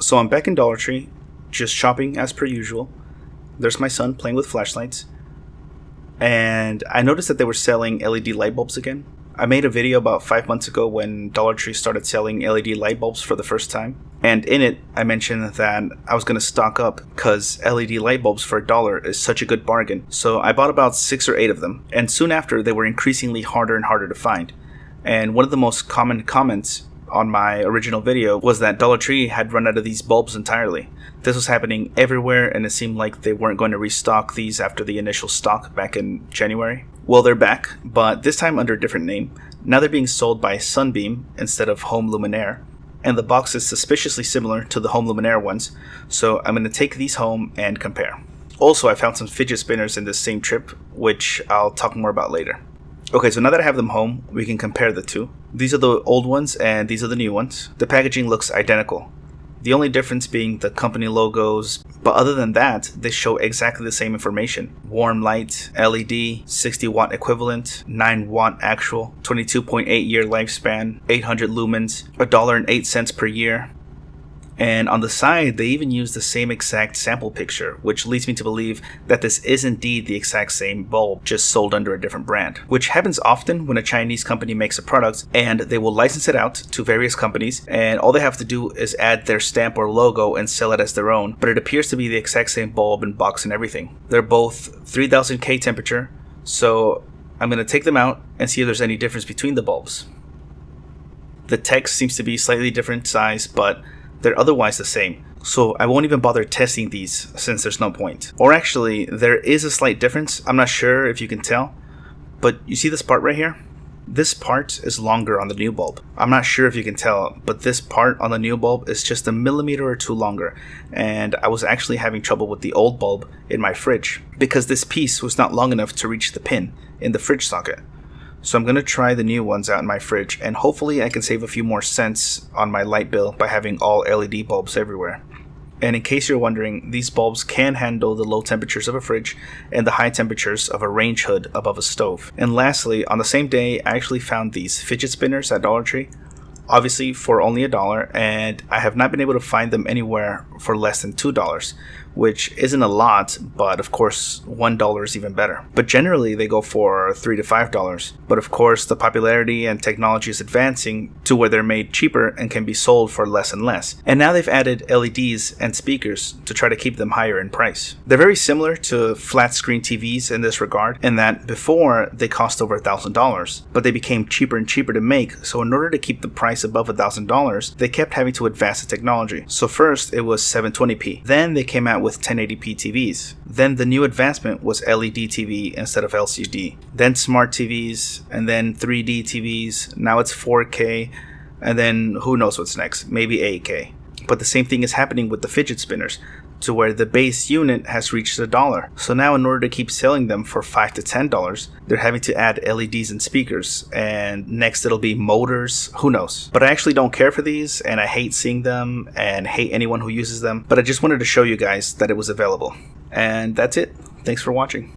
So I'm back in Dollar Tree, just shopping as per usual. There's my son playing with flashlights. And I noticed that they were selling LED light bulbs again. I made a video about 5 months ago when Dollar Tree started selling LED light bulbs for the first time. And in it, I mentioned that I was going to stock up because LED light bulbs for $1 is such a good bargain. So I bought about 6 or 8 of them. And soon after, they were increasingly harder and harder to find. And one of the most common comments on my original video was that Dollar Tree had run out of these bulbs entirely. This was happening everywhere, and it seemed like they weren't going to restock these after the initial stock back in January. Well, they're back, but this time under a different name. Now they're being sold by Sunbeam instead of Home Luminaire, and the box is suspiciously similar to the Home Luminaire ones, so I'm going to take these home and compare. Also, I found some fidget spinners in this same trip, which I'll talk more about later. Okay, so now that I have them home, we can compare the two. These are the old ones and these are the new ones. The packaging looks identical. The only difference being the company logos, but other than that, they show exactly the same information. Warm light, LED, 60 watt equivalent, 9 watt actual, 22.8 year lifespan, 800 lumens, $1.08 per year. And on the side, they even use the same exact sample picture, which leads me to believe that this is indeed the exact same bulb, just sold under a different brand. Which happens often when a Chinese company makes a product and they will license it out to various companies, and all they have to do is add their stamp or logo and sell it as their own, but it appears to be the exact same bulb and box and everything. They're both 3000 K temperature, so I'm going to take them out and see if there's any difference between the bulbs. The text seems to be slightly different size, but they're otherwise the same, so I won't even bother testing these since there's no point. Or actually, there is a slight difference. I'm not sure if you can tell, but you see this part right here? This part is longer on the new bulb. I'm not sure if you can tell, but this part on the new bulb is just a millimeter or two longer, and I was actually having trouble with the old bulb in my fridge because this piece was not long enough to reach the pin in the fridge socket. So I'm going to try the new ones out in my fridge, and hopefully I can save a few more cents on my light bill by having all LED bulbs everywhere. And in case you're wondering, these bulbs can handle the low temperatures of a fridge and the high temperatures of a range hood above a stove. And lastly, on the same day, I actually found these fidget spinners at Dollar Tree, obviously for only $1, and I have not been able to find them anywhere for less than $2, which isn't a lot, but of course $1 is even better. But generally they go for $3 to $5. But of course the popularity and technology is advancing to where they're made cheaper and can be sold for less and less. And now they've added LEDs and speakers to try to keep them higher in price. They're very similar to flat screen TVs in this regard, in that before they cost over $1,000, but they became cheaper and cheaper to make, so in order to keep the price above $1,000, they kept having to advance the technology. So first it was 720p, then they came out with 1080p TVs. Then the new advancement was LED TV instead of LCD. Then smart TVs, and then 3D TVs. Now it's 4K, and then who knows what's next, maybe 8K. But the same thing is happening with the fidget spinners, to where the base unit has reached $1. So now in order to keep selling them for $5 to $10, they're having to add LEDs and speakers, and next it'll be motors, who knows. But I actually don't care for these, and I hate seeing them and hate anyone who uses them, but I just wanted to show you guys that it was available. And that's it. Thanks for watching.